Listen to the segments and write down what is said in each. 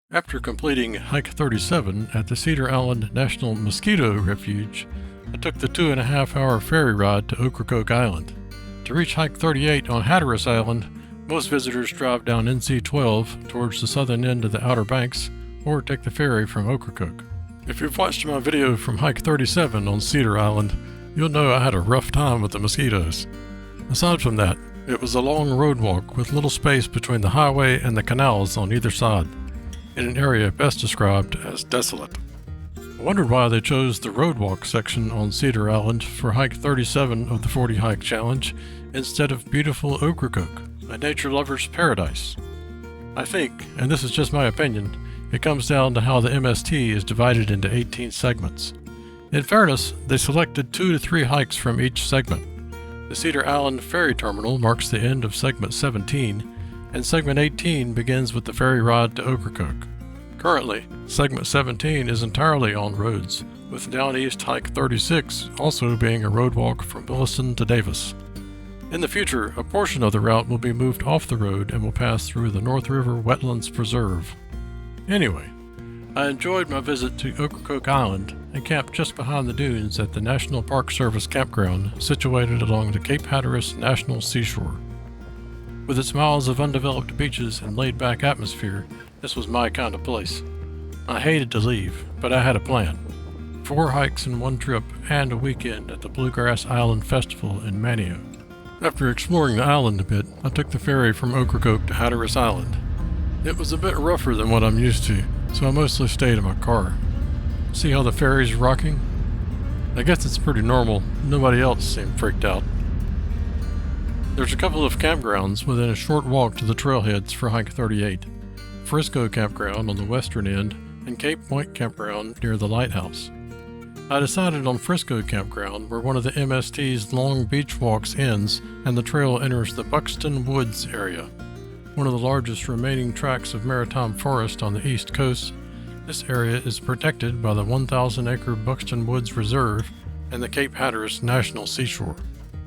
After completing Hike 37 at the Cedar Island National Mosquito Refuge, I took the 2.5-hour ferry ride to Ocracoke Island. To reach Hike 38 on Hatteras Island, most visitors drive down NC-12 towards the southern end of the Outer Banks or take the ferry from Ocracoke. If you've watched my video from Hike 37 on Cedar Island, you'll know I had a rough time with the mosquitoes. Aside from that, it was a long road walk with little space between the highway and the canals on either side, in an area best described as desolate. I wondered why they chose the roadwalk section on Cedar Island for Hike 37 of the 40 Hike Challenge instead of beautiful Ocracoke, a nature lover's paradise. I think, and this is just my opinion, it comes down to how the MST is divided into 18 segments. In fairness, they selected 2 to 3 hikes from each segment. The Cedar Island Ferry Terminal marks the end of segment 17, and segment 18 begins with the ferry ride to Ocracoke. Currently, segment 17 is entirely on roads, with Down East Hike 36 also being a road walk from Williston to Davis. In the future, a portion of the route will be moved off the road and will pass through the North River Wetlands Preserve. Anyway, I enjoyed my visit to Ocracoke Island and camped just behind the dunes at the National Park Service campground situated along the Cape Hatteras National Seashore. With its miles of undeveloped beaches and laid-back atmosphere, this was my kind of place. I hated to leave, but I had a plan. 4 hikes in one trip and a weekend at the Bluegrass Island Festival in Manio. After exploring the island a bit, I took the ferry from Ocracoke to Hatteras Island. It was a bit rougher than what I'm used to, so I mostly stayed in my car. See how the ferry's rocking? I guess it's pretty normal. Nobody else seemed freaked out. There's a couple of campgrounds within a short walk to the trailheads for Hike 38. Frisco Campground on the western end and Cape Point Campground near the lighthouse. I decided on Frisco Campground where one of the MST's long beach walks ends and the trail enters the Buxton Woods area, one of the largest remaining tracts of maritime forest on the east coast. This area is protected by the 1,000-acre Buxton Woods Reserve and the Cape Hatteras National Seashore.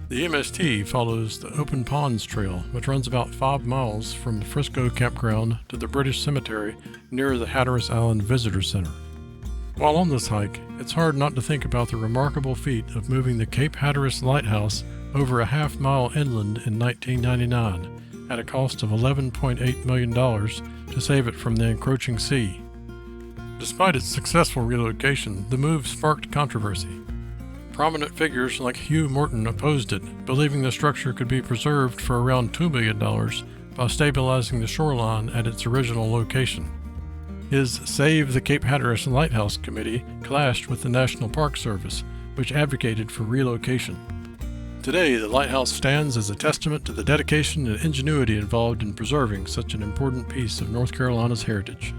The MST follows the Open Ponds Trail, which runs about 5 miles from the Frisco Campground to the British Cemetery near the Hatteras Island Visitor Center. While on this hike, it's hard not to think about the remarkable feat of moving the Cape Hatteras Lighthouse over a half-mile inland in 1999 at a cost of $11.8 million to save it from the encroaching sea. Despite its successful relocation, the move sparked controversy. Prominent figures like Hugh Morton opposed it, believing the structure could be preserved for around $2 million by stabilizing the shoreline at its original location. His Save the Cape Hatteras Lighthouse Committee clashed with the National Park Service, which advocated for relocation. Today, the lighthouse stands as a testament to the dedication and ingenuity involved in preserving such an important piece of North Carolina's heritage.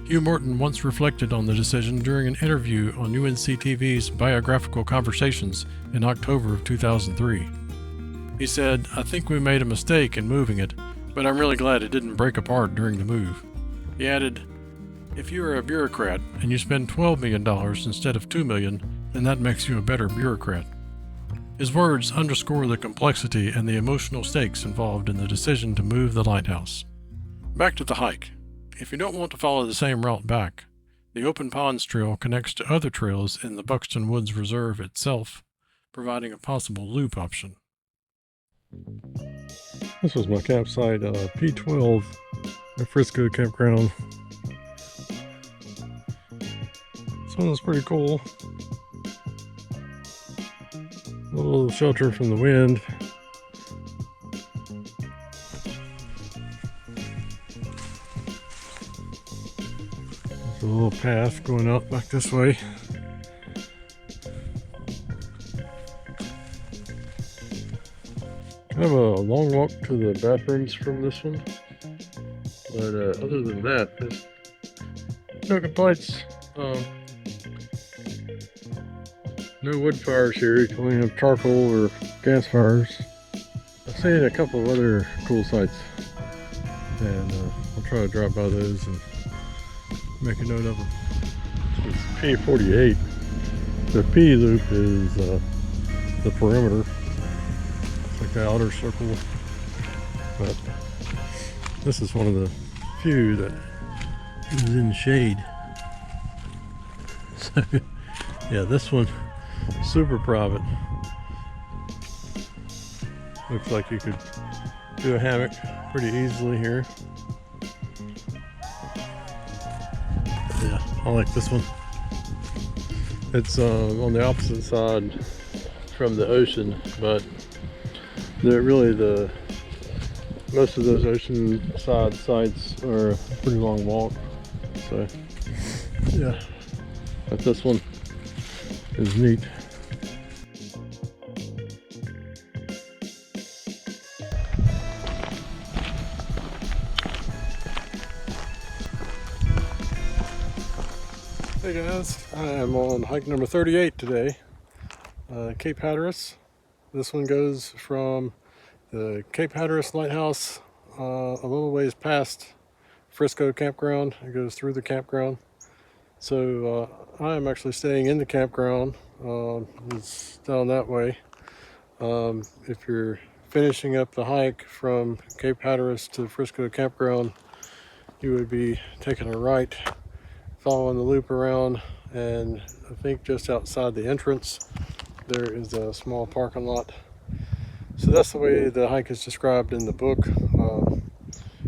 Hugh Morton once reflected on the decision during an interview on UNC-TV's Biographical Conversations in October of 2003. He said, "I think we made a mistake in moving it, but I'm really glad it didn't break apart during the move." He added, "If you are a bureaucrat and you spend $12 million instead of $2 million, then that makes you a better bureaucrat." His words underscore the complexity and the emotional stakes involved in the decision to move the lighthouse. Back to the hike. If you don't want to follow the same route back, the Open Ponds Trail connects to other trails in the Buxton Woods Reserve itself, providing a possible loop option. This was my campsite, P12 at Frisco Campground. This one was pretty cool. A little shelter from the wind. There's a little path going up back this way. Kind of a long walk to the bathrooms from this one, but other than that, there's no complaints. No wood fires here. You can only have charcoal or gas fires. I've seen a couple of other cool sites, and I'll try to drive by those and make a note of them. It's P48. The P loop is the perimeter. It's like the outer circle, but this is one of the few that is in shade. So yeah, this one super private. Looks like you could do a hammock pretty easily here. Yeah, I like this one. It's on the opposite side from the ocean, but most of those ocean side sites are a pretty long walk. So yeah, but this one is neat. Hey guys, I am on hike number 38 today, Cape Hatteras. This one goes from the Cape Hatteras Lighthouse a little ways past Frisco Campground. It goes through the campground. So I am actually staying in the campground. It's down that way. If you're finishing up the hike from Cape Hatteras to Frisco Campground, you would be taking a right, following the loop around, and I think just outside the entrance there is a small parking lot. So that's the way the hike is described in the book,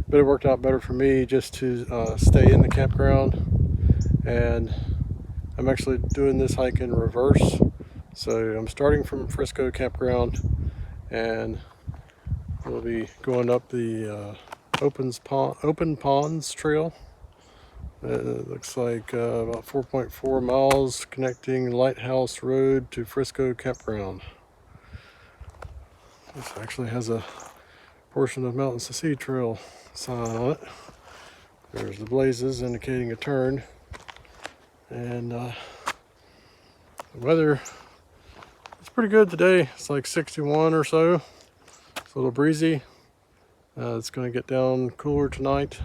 but it worked out better for me just to stay in the campground, and I'm actually doing this hike in reverse. So I'm starting from Frisco Campground and we'll be going up the Open Ponds Trail. It looks like about 4.4 miles connecting Lighthouse Road to Frisco Campground. This actually has a portion of Mountains to Sea Trail sign on it. There's the blazes indicating a turn. And the weather is pretty good today. It's like 61 or so. It's a little breezy. It's going to get down cooler tonight.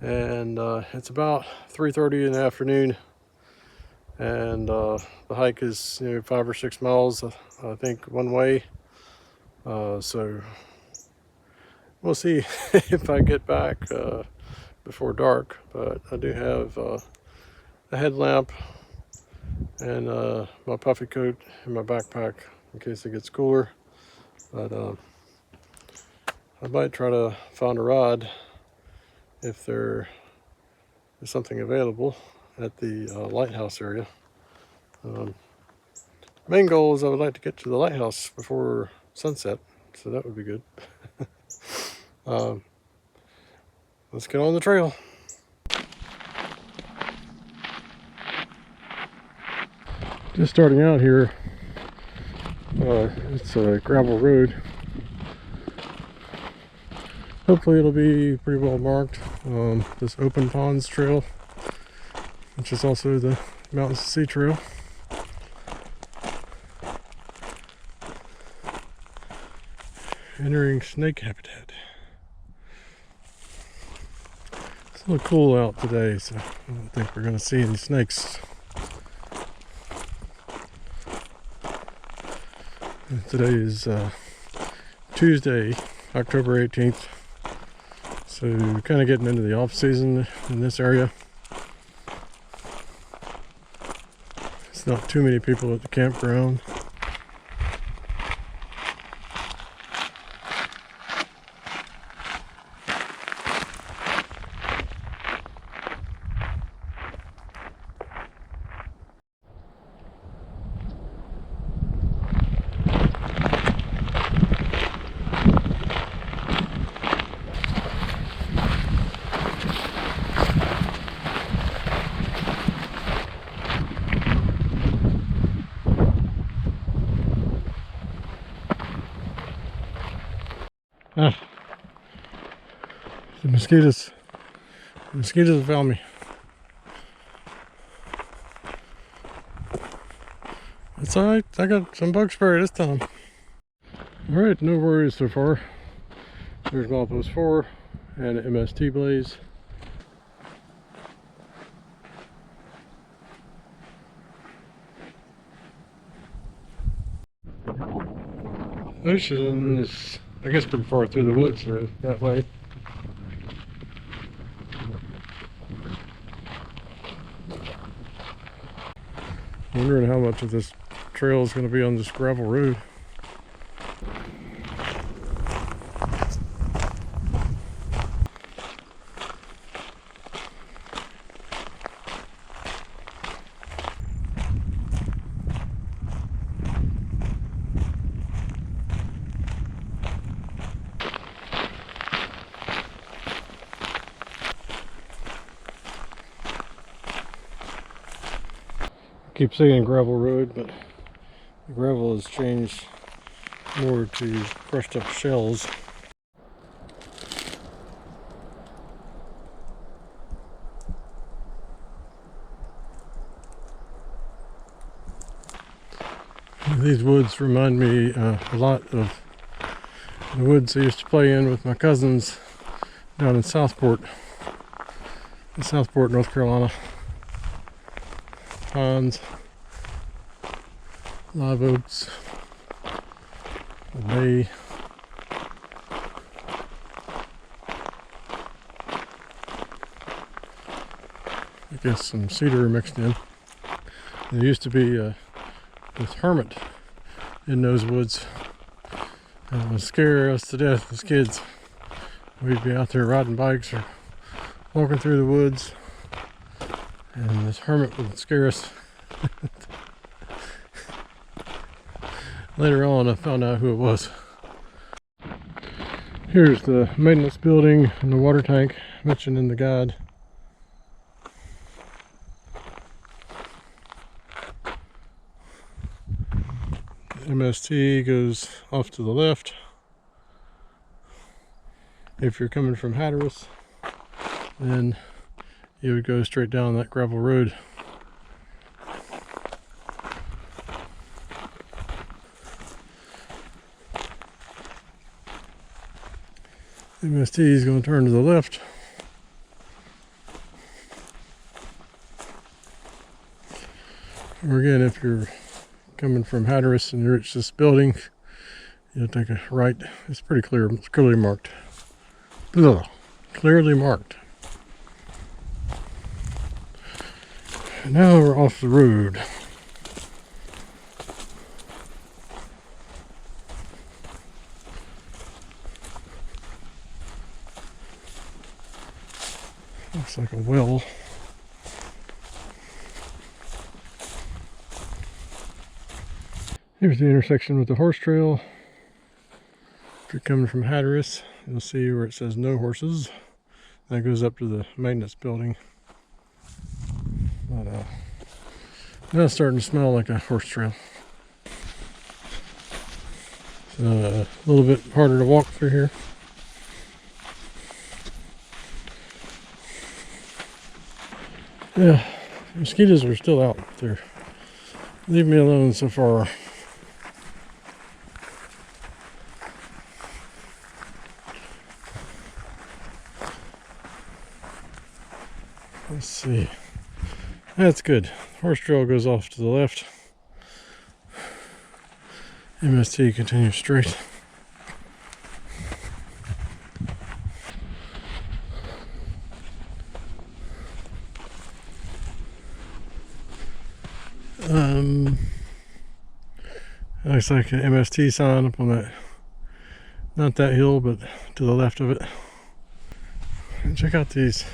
And it's about 3:30 in the afternoon, and the hike is 5 or 6 miles, I think, one way. So we'll see if I get back before dark, but I do have a headlamp and my puffy coat in my backpack in case it gets cooler. But I might try to find a ride if there is something available at the lighthouse area. Main goal is I would like to get to the lighthouse before sunset, so that would be good. Let's get on the trail. Just starting out here, it's a gravel road. Hopefully it'll be pretty well marked. This Open Ponds Trail, which is also the Mountains to Sea Trail. Entering snake habitat. It's a little cool out today, so I don't think we're going to see any snakes. Today is Tuesday, October 18th. So kind of getting into the off season in this area. It's not too many people at the campground. The mosquitoes have found me. It's alright, I got some bug spray this time. Alright, no worries so far. There's milepost 4 and an MST blaze. Ocean is, I guess, pretty far through the woods that way. Wondering how much of this trail is going to be on this gravel road. Keep saying gravel road, but the gravel has changed more to crushed up shells. These woods remind me a lot of the woods I used to play in with my cousins down in Southport, North Carolina. Pines, live oaks, a bay. I guess some cedar mixed in. There used to be this hermit in those woods. It would scare us to death as kids. We'd be out there riding bikes or walking through the woods, and this hermit would scare us. Later on, I found out who it was. Here's the maintenance building and the water tank mentioned in the guide. MST goes off to the left. If you're coming from Hatteras, then you would go straight down that gravel road. MST is going to turn to the left. Or again, if you're coming from Hatteras and you reach this building, you'll take a right. It's pretty clear, it's clearly marked. Ugh, clearly marked. And now we're off the road. Looks like a well. Here's the intersection with the horse trail. If you're coming from Hatteras, you'll see where it says no horses. That goes up to the maintenance building. But now it's starting to smell like a horse trail. So a little bit harder to walk through here. Yeah, mosquitoes are still out there. Leave me alone so far. Let's see. That's good. Horse trail goes off to the left. MST continues straight. Looks like an MST sign up on that, not that hill, but to the left of it. And check out these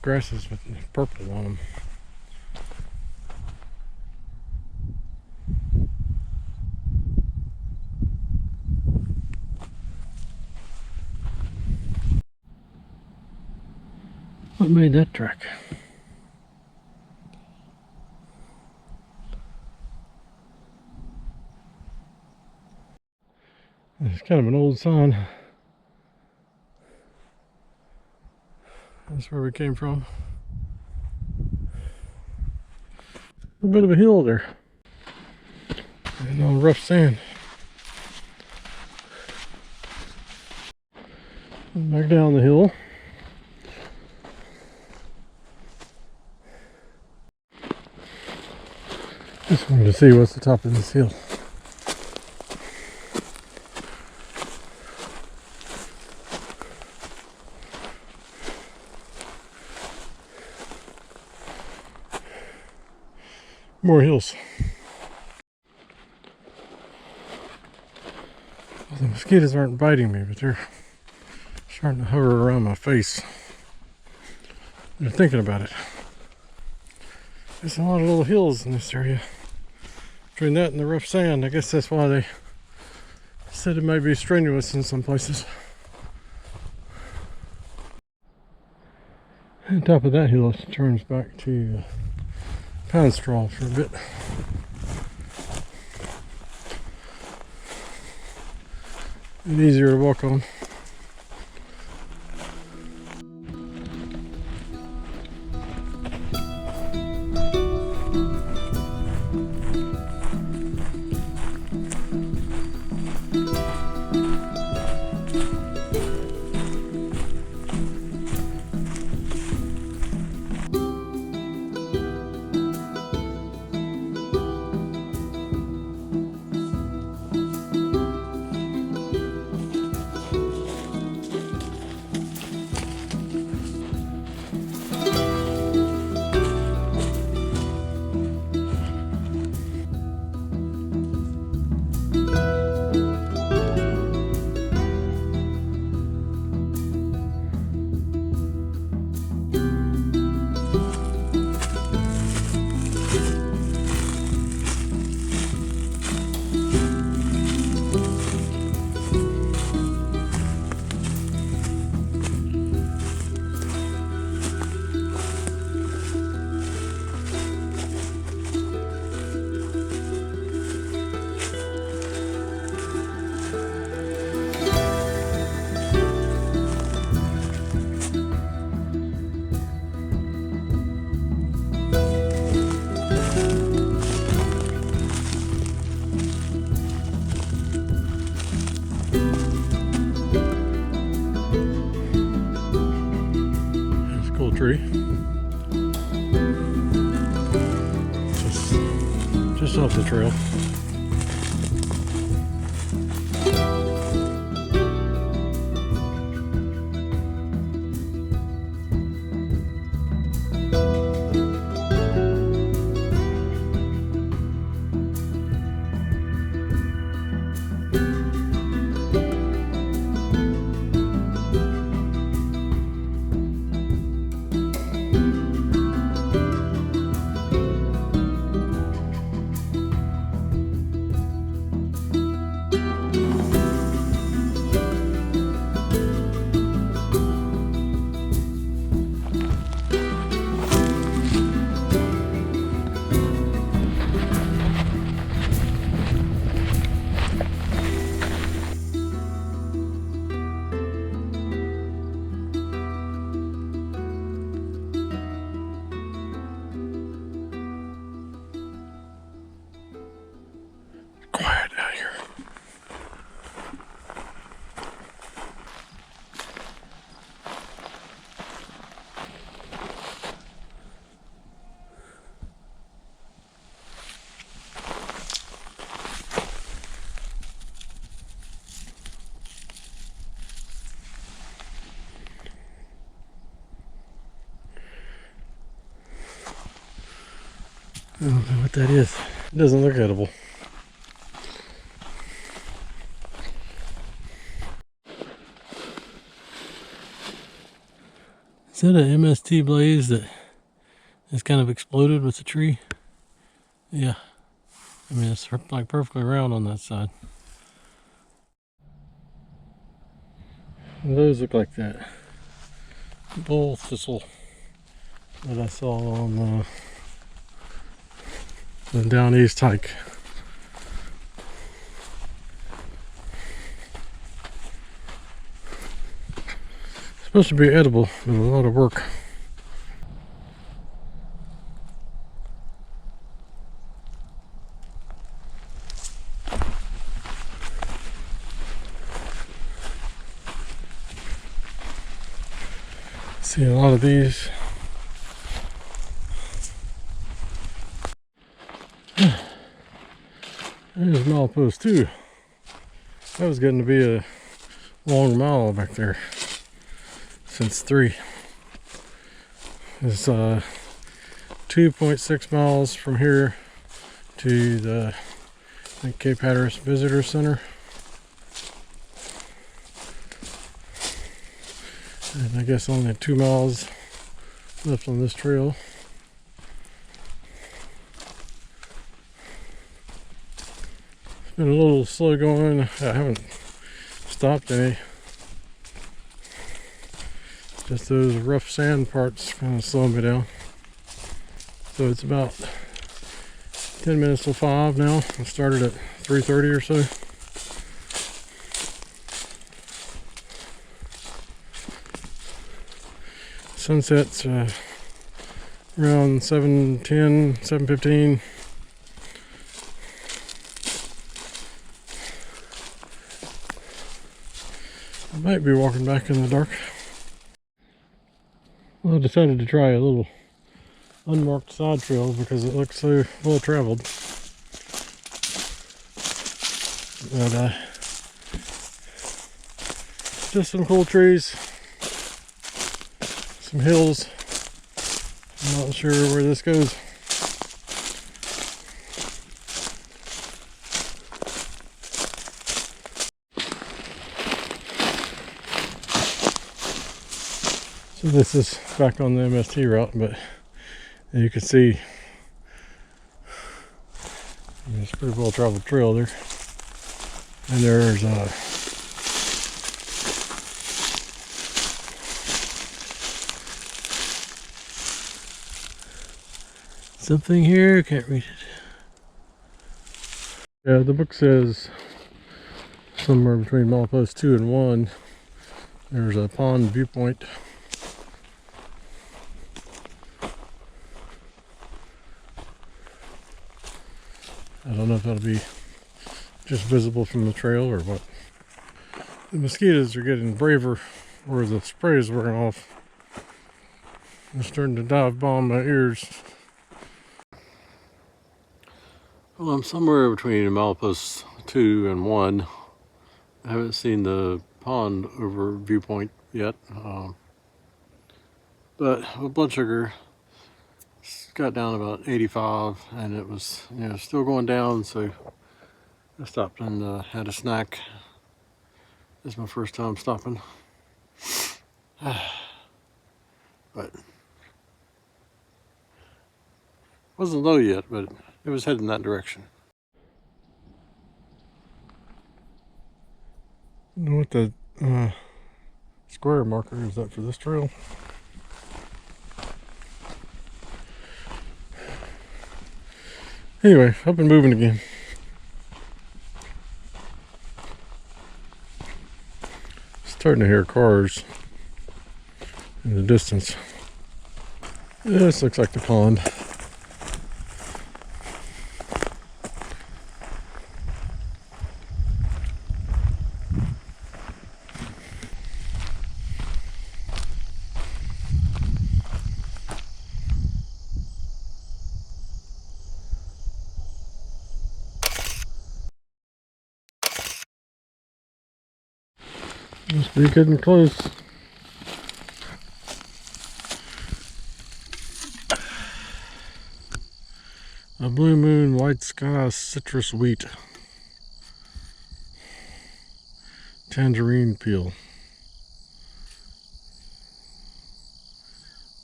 grasses with purple on them. What made that track? It's kind of an old sign. That's where we came from. A bit of a hill there. And on rough sand. Back down the hill. Just wanted to see what's the top of this hill. More hills. Well, the mosquitoes aren't biting me, but they're starting to hover around my face. They're thinking about it. There's a lot of little hills in this area. Between that and the rough sand, I guess that's why they said it might be strenuous in some places. On top of that hill, it turns back to pound straw for a bit. And easier to walk on. Tree. Just off the trail. Quiet out here. I don't know what that is. It doesn't look edible. Is that an MST blaze that has kind of exploded with the tree? Yeah. I mean, it's like perfectly round on that side. And those look like that bull thistle that I saw on the down east hike. Supposed to be edible, but a lot of work. See a lot of these. There's milepost too. That was getting to be a long mile back there. Since 3. It's 2.6 miles from here to the Cape Hatteras Visitor Center. And I guess only 2 miles left on this trail. It's been a little slow going. I haven't stopped any. Just those rough sand parts kind of slowing me down. So it's about 10 minutes till 5 now. I started at 3:30 or so. Sunset's around 7:10, 7:15. I might be walking back in the dark. Well, I decided to try a little unmarked side trail because it looks so well traveled. But just some cool trees, some hills. I'm not sure where this goes. So this is back on the MST route, but you can see it's a pretty well traveled trail there. And there's something here, can't read it. Yeah, the book says somewhere between milepost 2 and 1 there's a pond viewpoint. I don't know if that'll be just visible from the trail or what. The mosquitoes are getting braver where the spray is wearing off. They're starting to dive bomb my ears. Well, I'm somewhere between milepost 2 and 1. I haven't seen the pond over viewpoint yet. But with blood sugar, got down about 85 and it was, still going down, so I stopped and had a snack. This is my first time stopping. But wasn't low yet, but it was heading that direction. I don't know what the square marker is that for this trail. Anyway, I've been moving again. Starting to hear cars in the distance. This looks like the pond. Must be getting close. A blue moon, white sky, citrus wheat. Tangerine peel.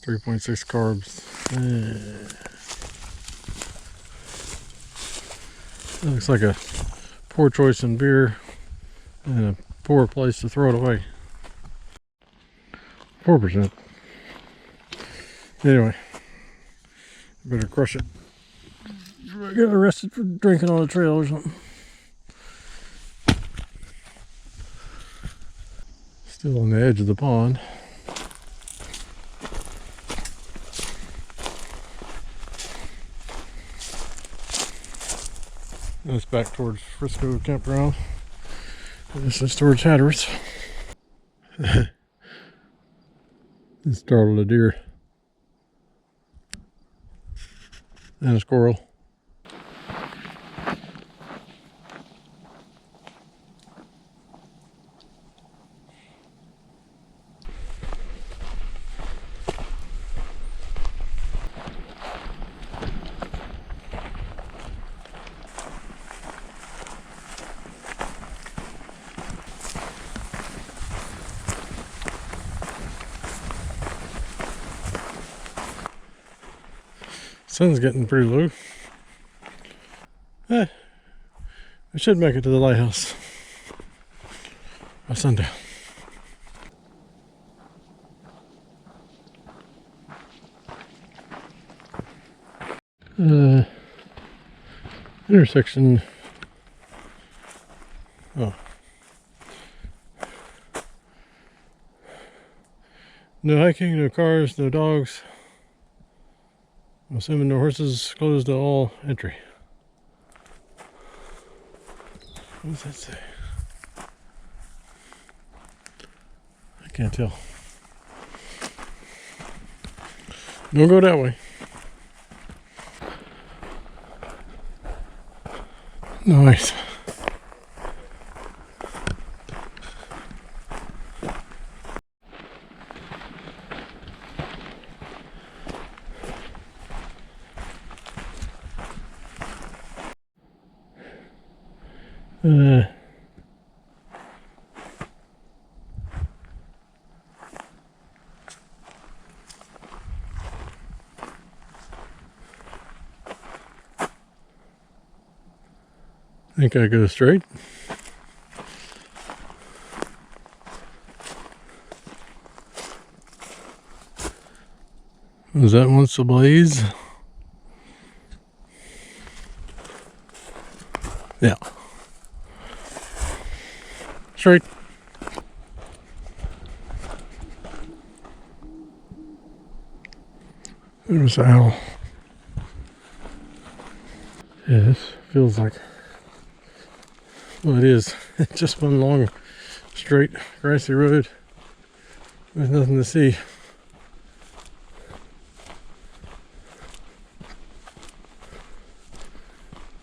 3.6 carbs. That looks like a poor choice in beer and a poor place to throw it away. 4%. Anyway, better crush it. I got arrested for drinking on the trail or something. Still on the edge of the pond. That's back towards Frisco Campground. This is towards Hatteras. It startled a deer and a squirrel. Sun's getting pretty low. We should make it to the lighthouse by sundown. Intersection. Oh. No hiking, no cars, no dogs. I'm assuming no horses, closed to all entry. What does that say? I can't tell. Don't go that way. Nice. I think I go straight. Was that once a blaze? Yeah. Straight. There's an owl. Yeah, this feels like, well, it is just one long, straight, grassy road with nothing to see.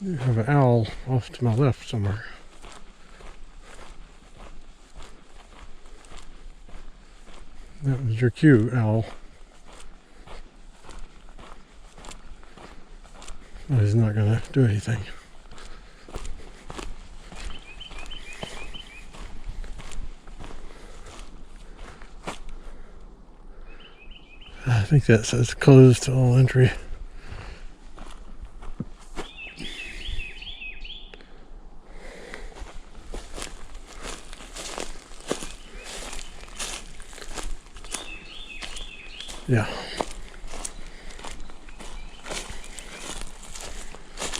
You have an owl off to my left somewhere. That was your cue, owl. Well, he's not going to do anything. I think that says closed to all entry. Yeah.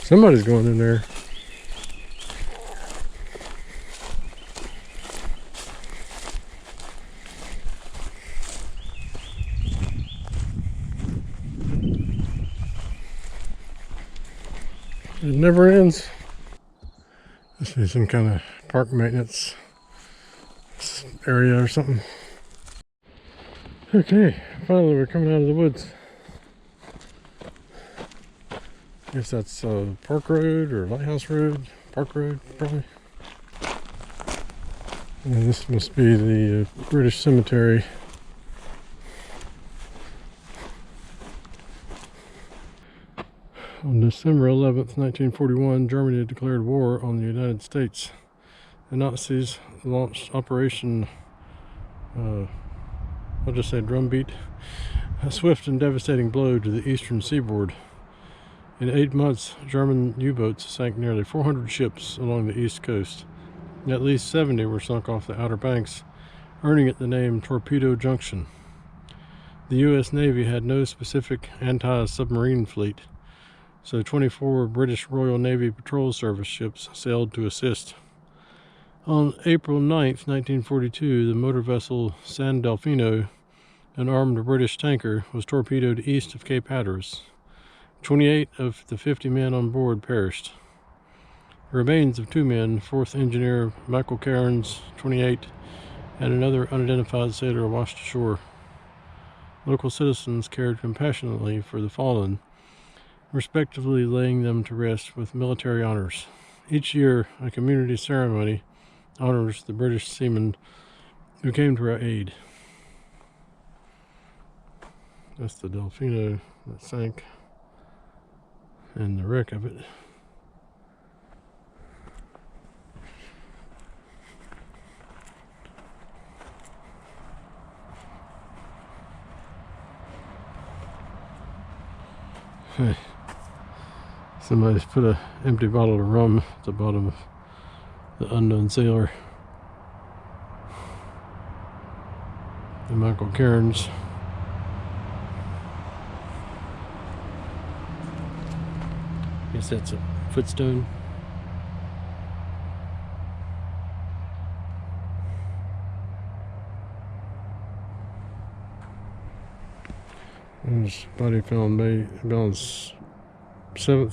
Somebody's going in there. It never ends. This is some kind of park maintenance area or something. Okay, finally we're coming out of the woods. I guess that's Park Road or Lighthouse Road. Park Road, probably. And this must be the British Cemetery. On December 11th, 1941, Germany declared war on the United States. The Nazis launched Operation, I'll just say drumbeat, a swift and devastating blow to the eastern seaboard. In 8 months, German U-boats sank nearly 400 ships along the east coast. At least 70 were sunk off the Outer Banks, earning it the name Torpedo Junction. The U.S. Navy had no specific anti-submarine fleet, so 24 British Royal Navy Patrol Service ships sailed to assist. On April 9th, 1942, the motor vessel San Delfino, an armed British tanker, was torpedoed east of Cape Hatteras. 28 of the 50 men on board perished. The remains of 2 men, 4th Engineer Michael Cairns, 28, and another unidentified sailor washed ashore. Local citizens cared compassionately for the fallen, respectively laying them to rest with military honors. Each year, a community ceremony honors the British seamen who came to our aid. That's the Delfino that sank, and the wreck of it. Hey, somebody's put an empty bottle of rum at the bottom of the Unknown Sailor. The Michael Cairns. Guess that's a footstone. There's body found 7th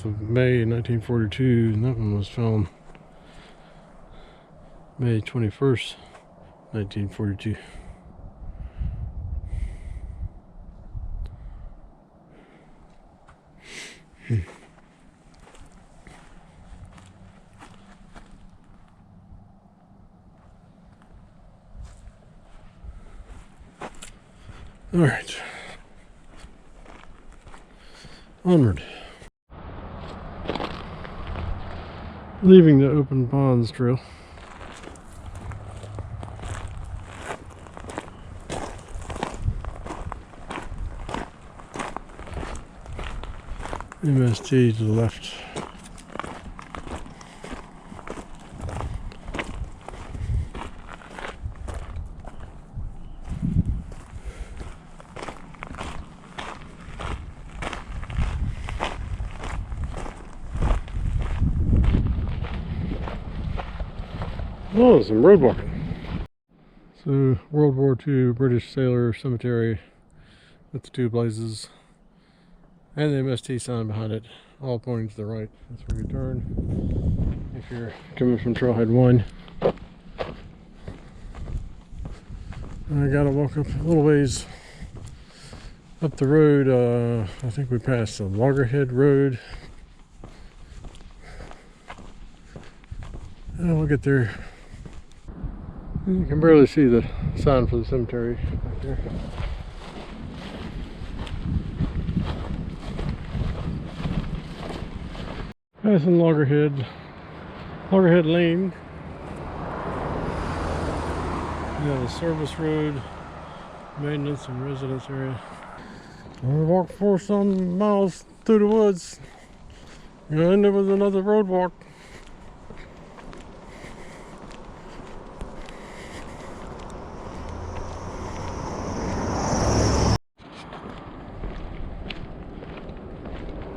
of May 1942, and that one was found May 21st, 1942. All right. Onward. Leaving the open ponds trail. MST to the left. Oh, some road walking. So, World War II British Sailor Cemetery with the two blazes and the MST sign behind it, all pointing to the right. That's where you turn if you're coming from Trailhead 1. And I gotta walk up a little ways up the road. I think we passed the Loggerhead Road. And we'll get there. You can barely see the sign for the cemetery right there. Passing Loggerhead Lane. You have a service road, maintenance and residence area. We walked 4 some miles through the woods. And there was another road walk.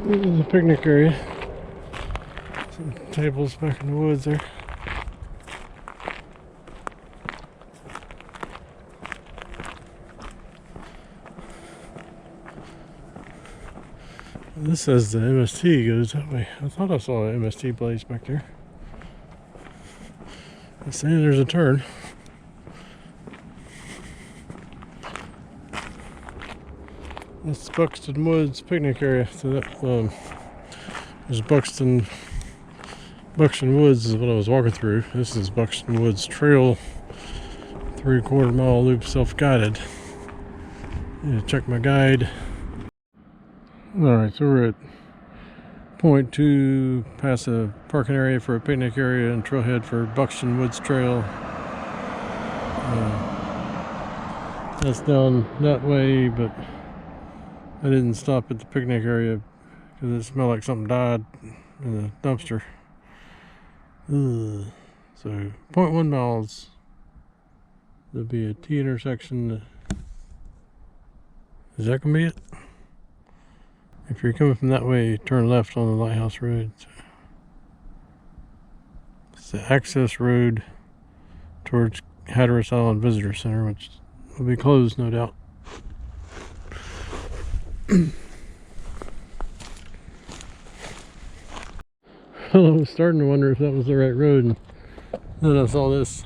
This is a picnic area. Some tables back in the woods there. This says the MST goes that way. I thought I saw an MST blaze back there. It's saying there's a turn. This is Buxton Woods picnic area. So that there's Buxton Woods is what I was walking through. This is Buxton Woods Trail, 3/4 mile loop, self-guided. Need to check my guide. Alright, so we're at point 2, past a parking area for a picnic area and trailhead for Buxton Woods Trail. That's down that way, but I didn't stop at the picnic area because it smelled like something died in the dumpster. Ugh. So 0.1 miles. There'll be a T intersection. Is that gonna be it? If you're coming from that way, turn left on the Lighthouse Road. It's the access road towards Hatteras Island Visitor Center, which will be closed, no doubt. I was starting to wonder if that was the right road, and then I saw this.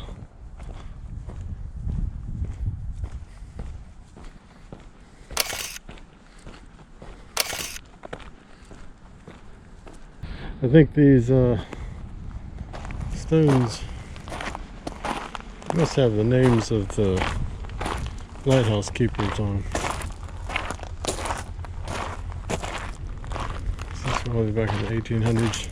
I think these stones must have the names of the lighthouse keepers on. This is probably back in the 1800s.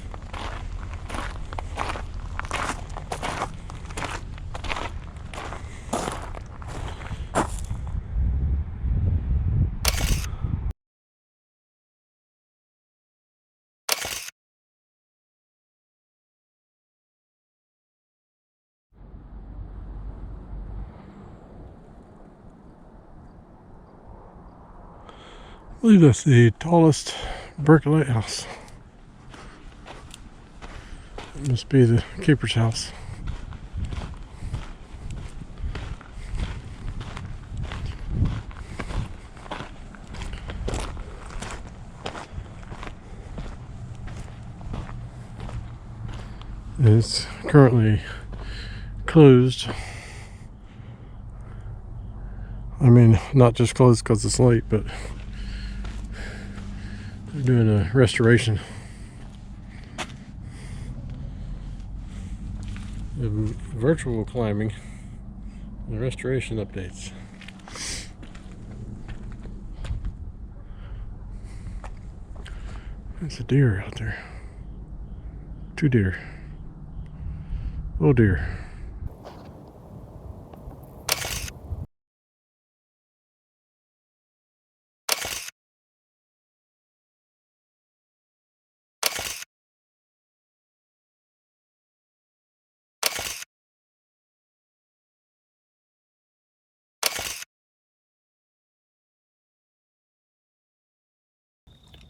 I believe that's the tallest brick lighthouse. It must be the keeper's house. It's currently closed. I mean, not just closed because it's late, but they're doing a restoration. The virtual climbing and restoration updates. There's a deer out there. 2 deer. Oh dear.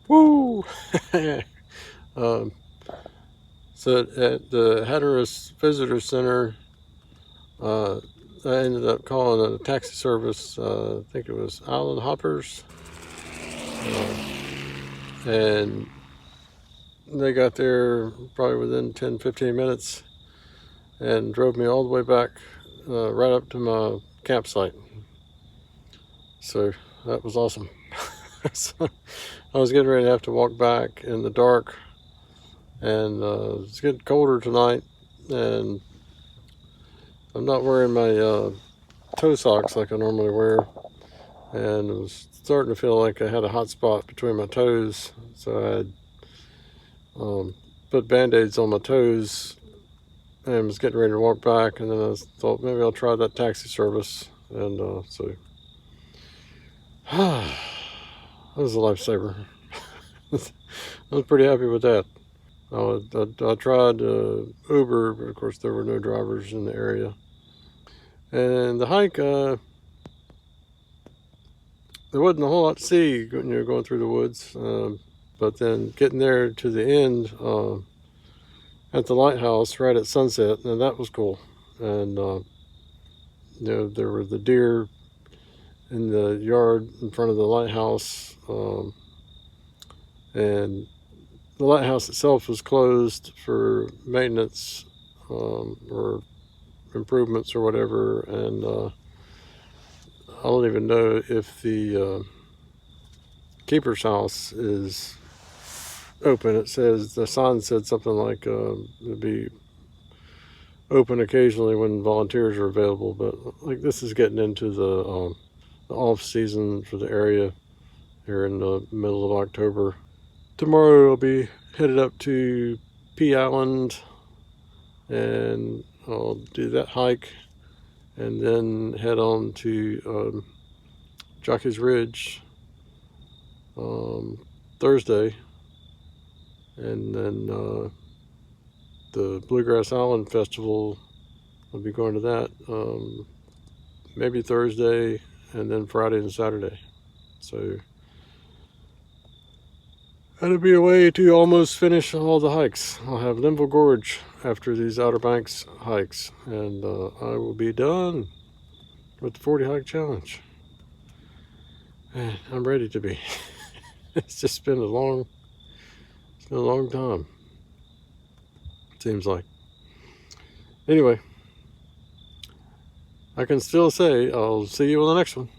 Woo! um, so at the Hatteras Visitor Center, I ended up calling a taxi service. I think it was Island Hoppers, and they got there probably within 10-15 minutes and drove me all the way back right up to my campsite. So that was awesome. So I was getting ready to have to walk back in the dark, and it's getting colder tonight, and I'm not wearing my toe socks like I normally wear, and it was starting to feel like I had a hot spot between my toes, so I had put band-aids on my toes and was getting ready to walk back, and then I thought maybe I'll try that taxi service, and so that was a lifesaver. I was pretty happy with that. I tried Uber, but of course there were no drivers in the area. And the hike, there wasn't a whole lot to see when you're going through the woods, but then getting there to the end at the lighthouse right at sunset, and that was cool. And there were the deer in the yard in front of the lighthouse, and the lighthouse itself was closed for maintenance or improvements or whatever, and I don't even know if the keeper's house is open. It says, the sign said something like it'd be open occasionally when volunteers are available, but like this is getting into the off season for the area here in the middle of October. Tomorrow I'll be headed up to P Island, and I'll do that hike, and then head on to Jockey's Ridge Thursday, and then the Bluegrass Island Festival, I'll be going to that maybe Thursday, and then Friday and Saturday. So that'll be a way to almost finish all the hikes. I'll have Linville Gorge after these Outer Banks hikes, and I will be done with the 40 hike challenge. And I'm ready to be. It's just been a long time, seems like. Anyway, I can still say I'll see you on the next one.